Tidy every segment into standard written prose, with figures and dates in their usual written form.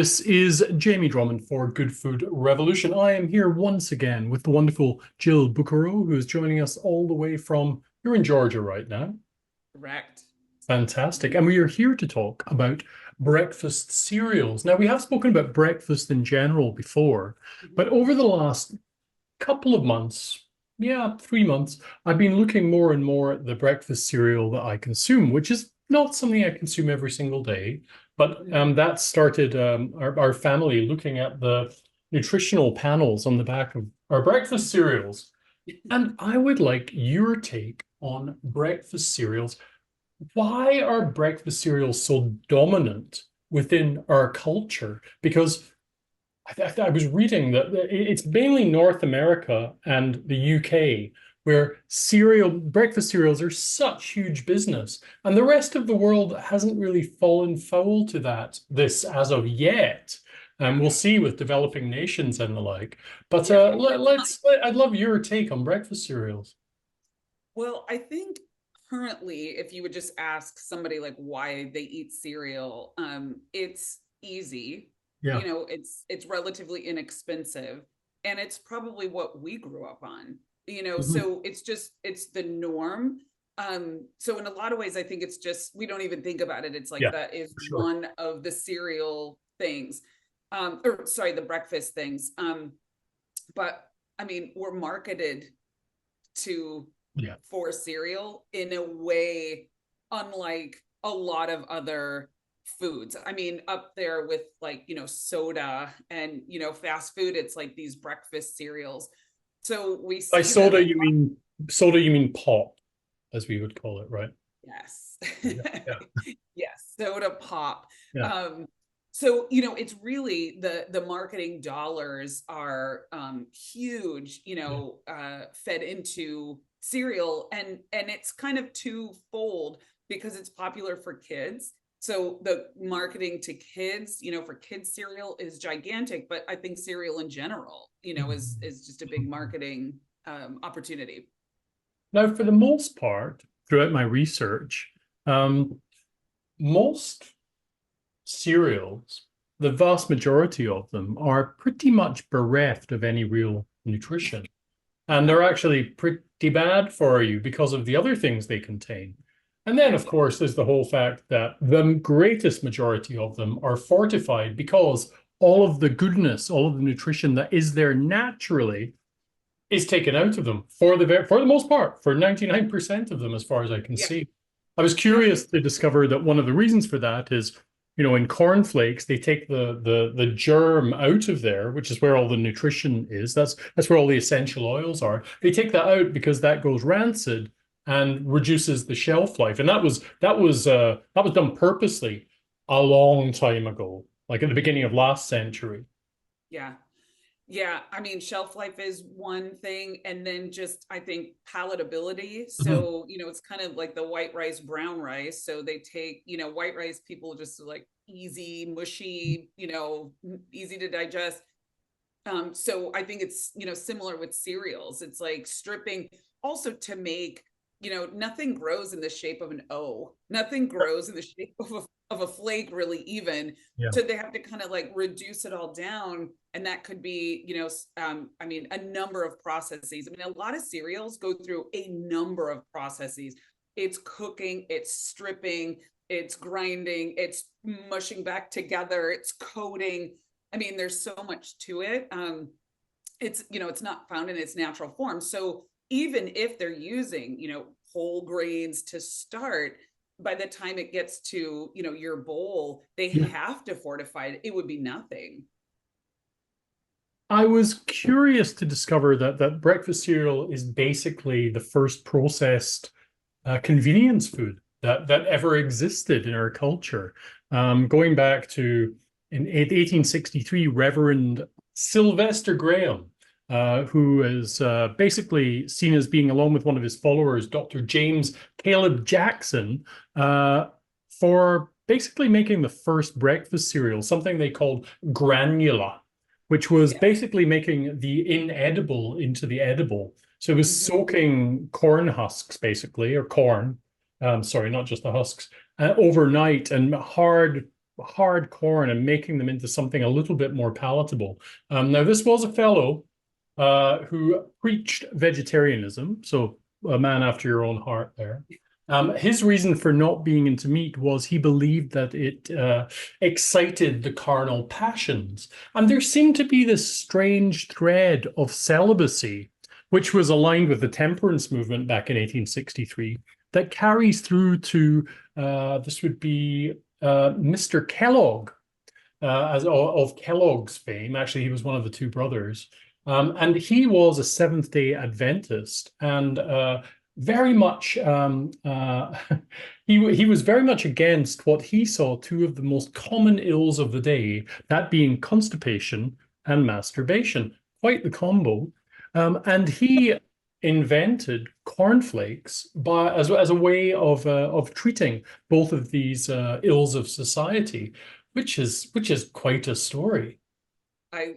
This is Jamie Drummond for Good Food Revolution. I am here once again with the wonderful Jill Bucaro, who is joining us all the way from, you're in Georgia right now. Correct. Fantastic. And we are here to talk about breakfast cereals. Now, we have spoken about breakfast in general before, but Mhm. over the last couple of months, yeah, 3 months, I've been looking more and more at the breakfast cereal that I consume, which is not something I consume every single day. But that started our family looking at the nutritional panels on the back of our breakfast cereals. And I would like your take on breakfast cereals. Why are breakfast cereals so dominant within our culture? Because I was reading that it's mainly North America and the UK where breakfast cereals are such huge business, and the rest of the world hasn't really fallen foul to this as of yet. And Yeah. we'll see with developing nations and the like. But Yeah. I'd love your take on breakfast cereals. Well, I think currently, if you would just ask somebody like why they eat cereal, it's easy. Yeah. It's relatively inexpensive, and it's probably what we grew up on. Mhm. So it's the norm. So in a lot of ways, I think it's just we don't even think about it. It's like Yeah, that is for sure. one of the cereal things, or sorry, the breakfast things. But I mean, we're marketed to Yeah. for cereal in a way unlike a lot of other foods. I mean, up there with like, soda and, fast food, it's like these breakfast cereals. So we By see them soda, a you mean pop, as we would call it, right? yes. Yeah. Yeah. Yes, soda pop. Yeah. So it's really the marketing dollars are huge, Yeah. fed into cereal, and it's kind of twofold because it's popular for kids. So the marketing to kids, for kids cereal is gigantic, but I think cereal in general, is just a big marketing opportunity. Now, for the most part, throughout my research, um, most cereals, the vast majority of them, are pretty much bereft of any real nutrition. And Yeah. they're actually pretty bad for you because of the other things they contain. And then, Yeah. of course, there's the whole fact that the greatest majority of them are fortified because all of the goodness, all of the nutrition that is there naturally is taken out of them for the most part, for 99% of them, as far as I can Yeah. see. I was Yeah. curious to discover that one of the reasons for that is, in cornflakes, they take the germ out of there, which is where all the nutrition is. That's where all the essential oils are. They take that out because that goes rancid and reduces the shelf life. And that was done purposely a long time ago, like at the beginning of last century. Yeah. Yeah, I mean, shelf life is one thing, and then just I think palatability. Mhm. So, it's kind of like the white rice, brown rice. So they take, white rice people just like easy, mushy, easy to digest. So I think it's, similar with cereals. It's like stripping also to make, nothing grows in the shape of an O. Nothing grows in the shape of a flake really even. Yeah. So they have to kind of like reduce it all down. And that could be, I mean, a number of processes. I mean, a lot of cereals go through a number of processes. It's cooking, it's stripping, it's grinding, it's mushing back together, it's coating. I mean, there's so much to it. It's not found in its natural form. So even if they're using, whole grains to start, by the time it gets to, your bowl, they Yeah. have to fortify it. It would be nothing. I was curious to discover that breakfast cereal is basically the first processed convenience food that ever existed in our culture. Going back to in 1863, Reverend Sylvester Graham, who is basically seen as being, along with one of his followers, Dr. James Caleb Jackson, for basically making the first breakfast cereal, something they called granula, which was Yeah. basically making the inedible into the edible. So it was Mm-hmm. soaking corn husks, basically, or corn, sorry, not just the husks, overnight and hard, hard corn and making them into something a little bit more palatable. Now, this was a fellow who preached vegetarianism, so a man after your own heart there. His reason for not being into meat was he believed that it excited the carnal passions. And there seemed to be this strange thread of celibacy, which was aligned with the temperance movement back in 1863, that carries through to this would be Mr. Kellogg, of Kellogg's fame. Actually, he was one of the two brothers. And he was a Seventh-day Adventist, and very much he was very much against what he saw two of the most common ills of the day, that being constipation and masturbation. Quite the combo. And he invented cornflakes as a way of treating both of these ills of society, which is quite a story. I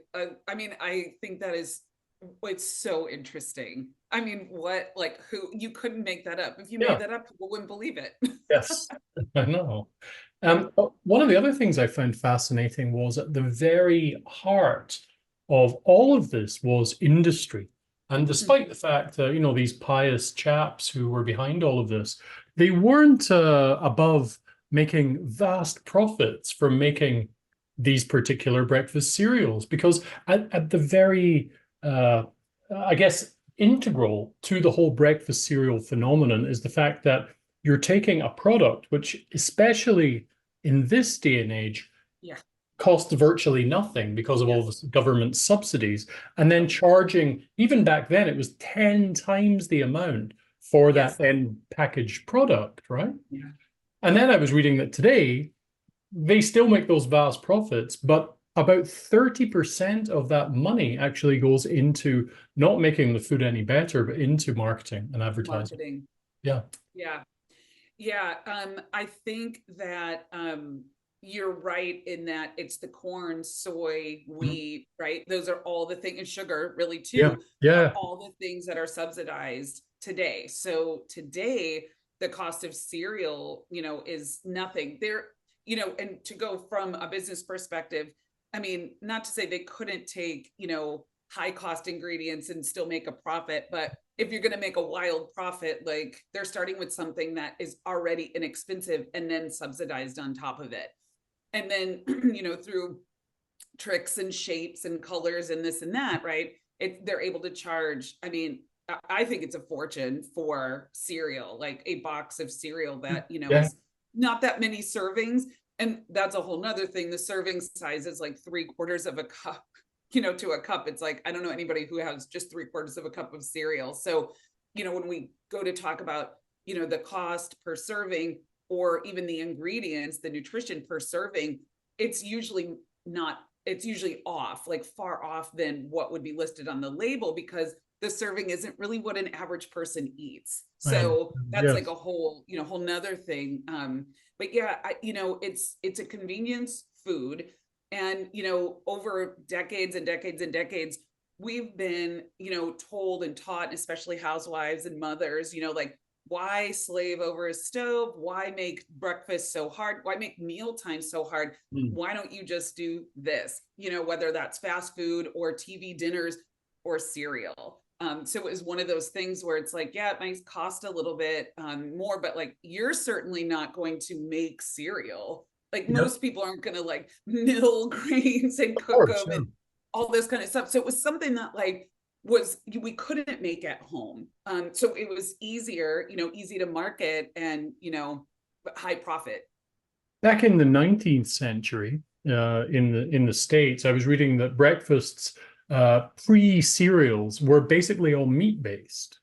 mean, I think that is, it's so interesting. I mean, who, you couldn't make that up. If you made that up, people wouldn't believe it. Yes, I know. One of the other things I found fascinating was at the very heart of all of this was industry. And despite the fact that, these pious chaps who were behind all of this, they weren't above making vast profits from making these particular breakfast cereals, because at the very, I guess, integral to the whole breakfast cereal phenomenon is the fact that you're taking a product which, especially in this day and age, costs virtually nothing because of all the government subsidies, and then charging, even back then, it was 10 times the amount for that end packaged product, right? Yeah. And then I was reading that today, they still make those vast profits, but about 30% of that money actually goes into not making the food any better, but into marketing and advertising. Yeah. I think that you're right in that it's the corn, soy, wheat, right? Those are all the things, and sugar really too. Yeah. All the things that are subsidized today. So today, the cost of cereal, is nothing. And to go from a business perspective, I mean, not to say they couldn't take, high cost ingredients and still make a profit, but if you're going to make a wild profit, like, they're starting with something that is already inexpensive and then subsidized on top of it. And then, through tricks and shapes and colors and this and that, right? They're able to charge, I mean, I think it's a fortune for cereal, like a box of cereal that, is not that many servings. And that's a whole nother thing. The serving size is like 3/4 of a cup, to a cup. It's like, I don't know anybody who has just 3/4 of a cup of cereal. So, when we go to talk about, the cost per serving, or even the ingredients, the nutrition per serving, it's usually off, like far off than what would be listed on the label, because the serving isn't really what an average person eats. So that's like a whole nother thing. But yeah, it's a convenience food. And, over decades and decades and decades, we've been, told and taught, especially housewives and mothers, like, why slave over a stove? Why make breakfast so hard? Why make mealtime so hard? Why don't you just do this? Whether that's fast food or TV dinners or cereal. So it was one of those things where it's like, yeah, it might cost a little bit more, but like, you're certainly not going to make cereal. Like, most people aren't going to like mill grains and cook them and all this kind of stuff. So it was something that we couldn't make at home. So it was easier, easy to market and, high profit. Back in the 19th century, in the States, I was reading that breakfasts pre-cereals were basically all meat-based.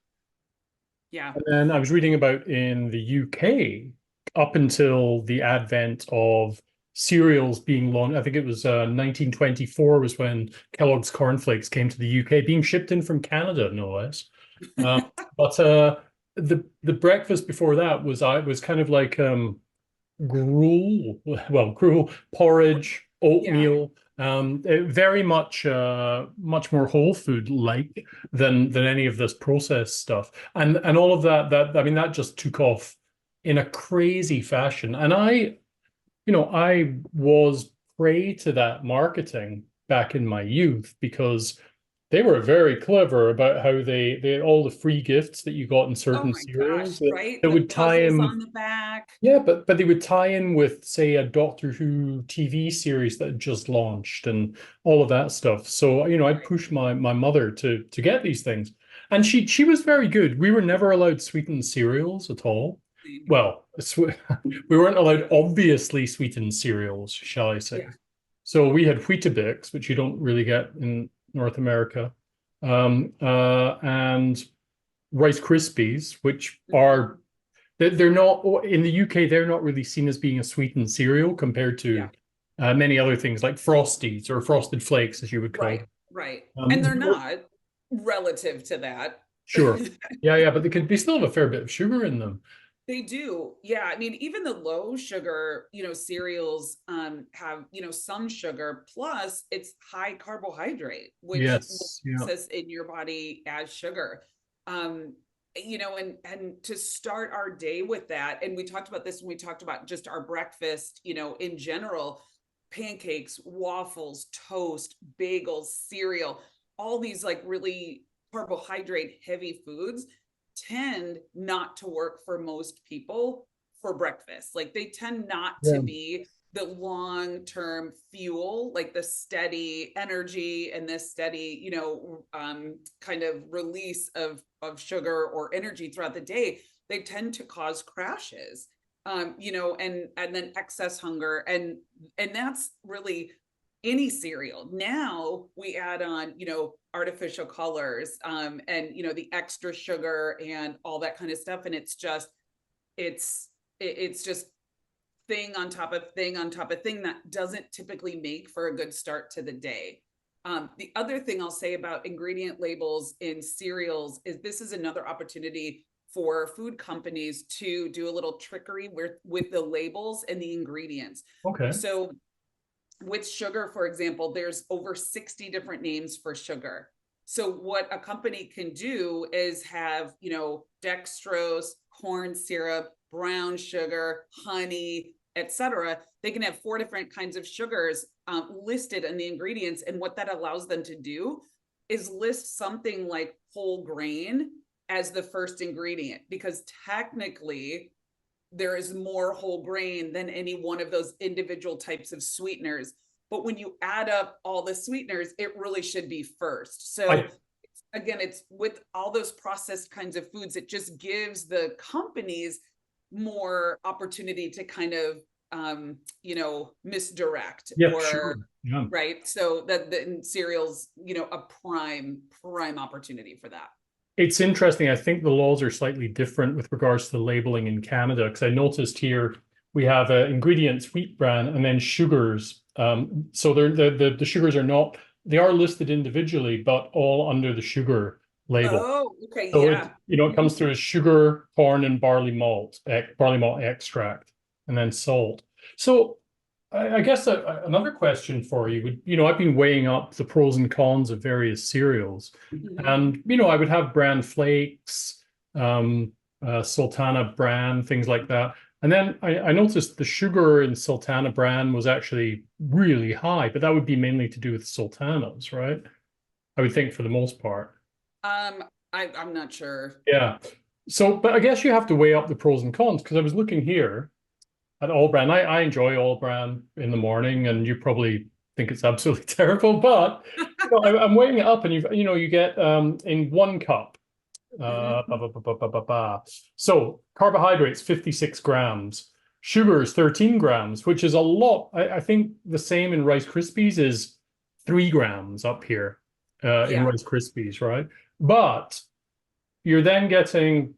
Yeah. And then I was reading about in the UK, up until the advent of cereals being launched, I think it was 1924 was when Kellogg's cornflakes came to the UK, being shipped in from Canada, no less. But the breakfast before that was kind of like gruel, porridge, oatmeal. Very much much more whole food like than any of this processed stuff, and all of that I mean, that just took off in a crazy fashion. And I was prey to that marketing back in my youth because they were very clever about how they had all the free gifts that you got in Oh certain my cereals gosh, that, right? that The would tie puzzles in. on the back. Yeah, but they would tie in with, say, a Doctor Who TV series that had just launched and all of that stuff. So, I'd Right. push my mother to get these things. And she was very good. We were never allowed sweetened cereals at all. Well, we weren't allowed obviously sweetened cereals, shall I say. Yeah. So we had Weetabix, which you don't really get in North America, and Rice Krispies, which Mhm. are they're not in the UK. They're not really seen as being a sweetened cereal compared to Yeah. many other things like Frosties or Frosted Flakes, as you would call Right. them. Right. And they're They're- not relative to that. sure, yeah, yeah, but they still have a fair bit of sugar in them. They do. Yeah. I mean, even the low sugar, cereals have, some sugar, plus it's high carbohydrate, which will Yes, yeah, process in your body as sugar. Um, and to start our day with that, and we talked about this when we talked about just our breakfast, in general, pancakes, waffles, toast, bagels, cereal, all these like really carbohydrate heavy foods tend not to work for most people for breakfast. Like they tend not to yeah, be the long-term fuel, like the steady energy and this steady, kind of release of sugar or energy throughout the day. They tend to cause crashes, and then excess hunger, and that's really any cereal. Now we add on, artificial colors, and the extra sugar and all that kind of stuff, and it's it's just thing on top of thing on top of thing that doesn't typically make for a good start to the day. The other thing I'll say about ingredient labels in cereals is this is another opportunity for food companies to do a little trickery with the labels and the ingredients. okay, So with sugar, for example, there's over 60 different names for sugar. So what a company can do is have, dextrose, corn syrup, brown sugar, honey, etc. They can have 4 different kinds of sugars listed in the ingredients. And what that allows them to do is list something like whole grain as the first ingredient, because technically there is more whole grain than any one of those individual types of sweeteners. But when you add up all the sweeteners, it really should be first. So I again, it's with all those processed kinds of foods, it just gives the companies more opportunity to kind of, misdirect yeah, or, sure, yeah. right. So that the cereals, a prime opportunity for that. It's interesting. I think the laws are slightly different with regards to the labeling in Canada because I noticed here we have ingredients, wheat bran, and then sugars. So they're the sugars are not they are listed individually, but all under the sugar label. Oh, okay. So Yeah. it comes through as sugar, corn, and barley malt extract, and then salt. So I guess another question for you would, I've been weighing up the pros and cons of various cereals, Mhm. and I would have bran flakes, Sultana bran, things like that. And then I noticed the sugar in Sultana bran was actually really high, but that would be mainly to do with sultanas, right? I would think for the most part. Um, I'm not sure. Yeah. So, but I guess you have to weigh up the pros and cons because I was looking here at all bran. I enjoy all bran in the morning, and you probably think it's absolutely terrible, but I'm weighing it up, and you get in 1 cup. Mhm. So carbohydrates 56 grams, sugars 13 grams, which is a lot. I think the same in Rice Krispies is 3 grams up here in Yeah. Rice Krispies, right? But you're then getting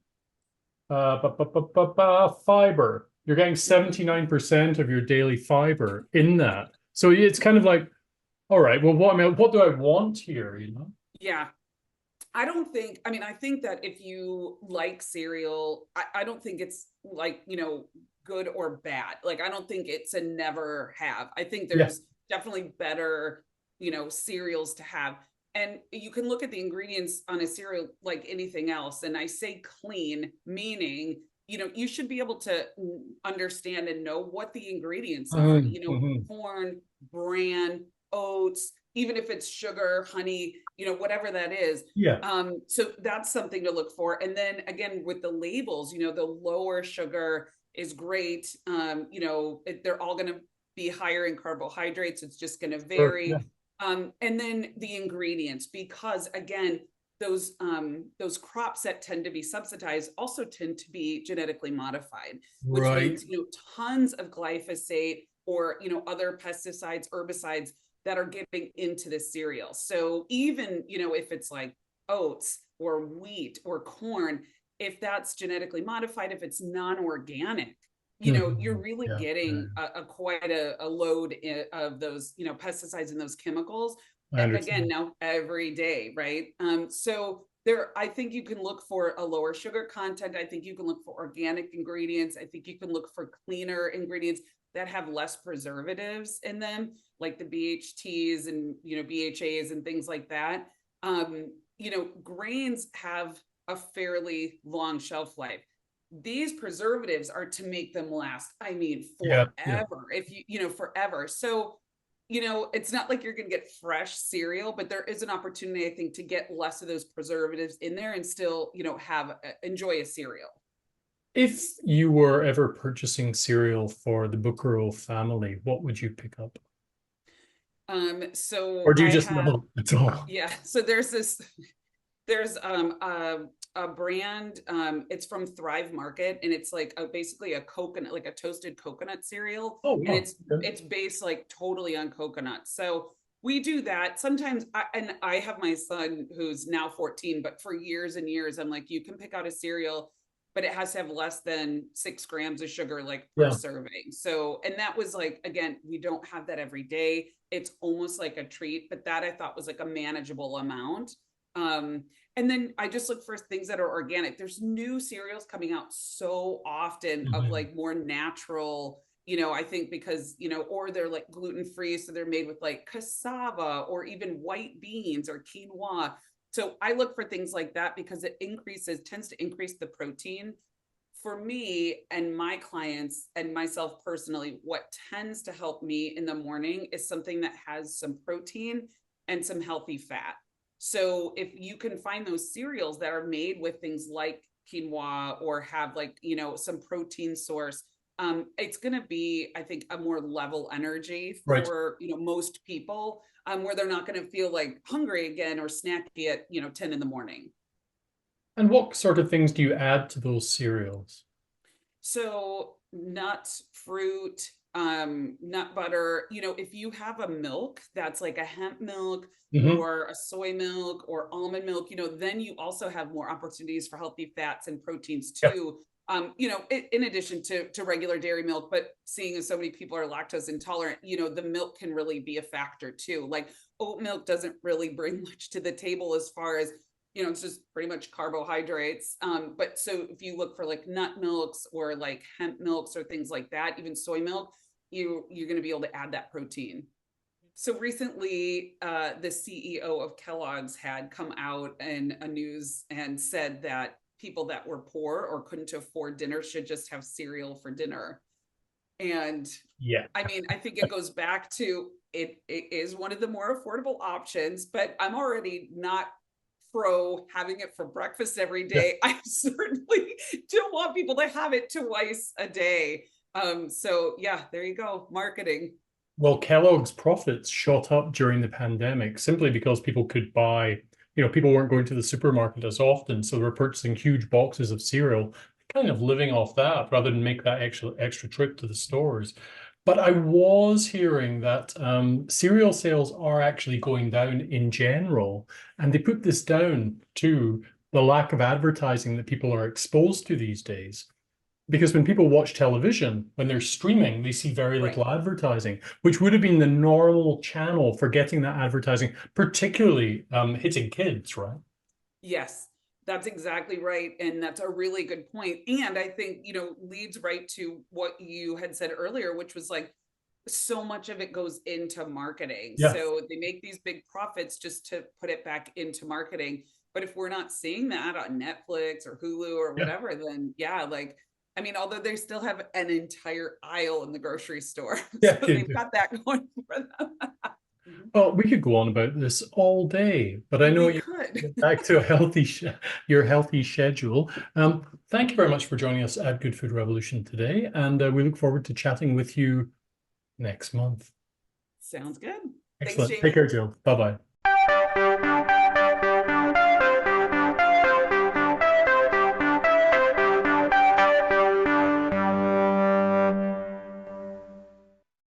fiber. You're getting Mhm. 79% of your daily fiber in that. So it's kind of like, all right, well, what do I want here, Yeah. I mean, I think that if you like cereal, I don't think it's like, good or bad. Like, I don't think it's a never have. I think Yeah. there's definitely better, cereals to have. And you can look at the ingredients on a cereal like anything else. And I say clean, meaning you should be able to understand and know what the ingredients are, Mhm, mhm. corn, bran, oats, even if it's sugar, honey, whatever that is. Yeah. So that's something to look for. And then again, with the labels, the lower sugar is great. They're all going to be higher in carbohydrates. It's just going to Sure. Yeah. vary. And then the ingredients, because again, those crops that tend to be subsidized also tend to be genetically modified, which Right. means tons of glyphosate or other pesticides, herbicides that are getting into the cereal. So even if it's like oats or wheat or corn, if that's genetically modified, if it's non-organic, you're Mhm. really Yeah. Yeah. getting a quite a load of those pesticides and those chemicals, I again, understand. now every day, right? So there, I think you can look for a lower sugar content. I think you can look for organic ingredients. I think you can look for cleaner ingredients that have less preservatives in them, like the BHTs and BHAs and things like that. Grains have a fairly long shelf life. These preservatives are to make them last, I mean, Yeah. Yeah. forever. If forever. So it's not like you're going to get fresh cereal, but there is an opportunity, I think, to get less of those preservatives in there and still, enjoy a cereal. If you were ever purchasing cereal for the Bucaro family, what would you pick up? Or So do you I just have, know at all? yeah. So there's a brand, it's from Thrive Market, and it's like basically a coconut, like a toasted coconut cereal, Oh, and wow. Okay. it's based like totally on coconut. So we do that sometimes. And I have my son who's now 14, but for years and years I'm like, you can pick out a cereal, but it has to have less than 6 grams of sugar, like per Yeah. serving. So, and that was like, again, we don't have that every day. It's almost like a treat, but that I thought was like a manageable amount. um and then I just look for things that are organic. There's new cereals coming out so often of Mhm. like more natural, I think because, or they're like gluten free. So they're made with like cassava or even white beans or quinoa. So I look for things like that because it tends to increase the protein. For me and my clients and myself personally, what tends to help me in the morning is something that has some protein and some healthy fat. So if you can find those cereals that are made with things like quinoa or have like, some protein source, it's going to be, I think, a more level energy Right. for, most people, where they're not going to feel like hungry again or snacky at, 10 in the morning. And what sort of things do you add to those cereals? So nuts, fruit, nut butter, if you have a milk that's like a hemp milk Hmm. or a soy milk or almond milk, then you also have more opportunities for healthy fats and proteins Yeah. too. In addition to regular dairy milk, but seeing as so many people are lactose intolerant, the milk can really be a factor too. Like oat milk doesn't really bring much to the table as far as it's just pretty much carbohydrates. But so if you look for like nut milks or like hemp milks or things like that, even soy milk, you're going to be able to add that protein. So recently, the CEO of Kellogg's had come out in a news and said that people that were poor or couldn't afford dinner should just have cereal for dinner. And Yeah. I mean, I think it goes back to it is one of the more affordable options, but I'm already not pro having it for breakfast every Yeah. day. I certainly don't want people to have it twice a day. So yeah, there you go. Marketing. Well, Kellogg's profits shot up during the pandemic simply because people could buy, people weren't going to the supermarket as often, so they were purchasing huge boxes of cereal, kind of living off that rather than make that extra trip to the stores. But I was hearing that cereal sales are actually going down in general, and they put this down to the lack of advertising that people are exposed to these days. Because when people watch television, when they're streaming, they see very Right. little advertising, which would have been the normal channel for getting that advertising, particularly hitting kids, right? Yes, that's exactly right. And that's a really good point. And I think, leads right to what you had said earlier, which was like so much of it goes into marketing. Yeah. So they make these big profits just to put it back into marketing. But if we're not seeing that on Netflix or Hulu or Yeah. whatever, then yeah, like I mean, although they still have an entire aisle in the grocery store. Yeah, So they they've do. got that going for them. Well, we could go on about this all day, but I know We you could. get back to a healthy your healthy schedule. Thank you very much for joining us at Good Food Revolution today, and we look forward to chatting with you next month. Sounds good. Thanks, Excellent. Take Jamie. care, Jill. Bye-bye.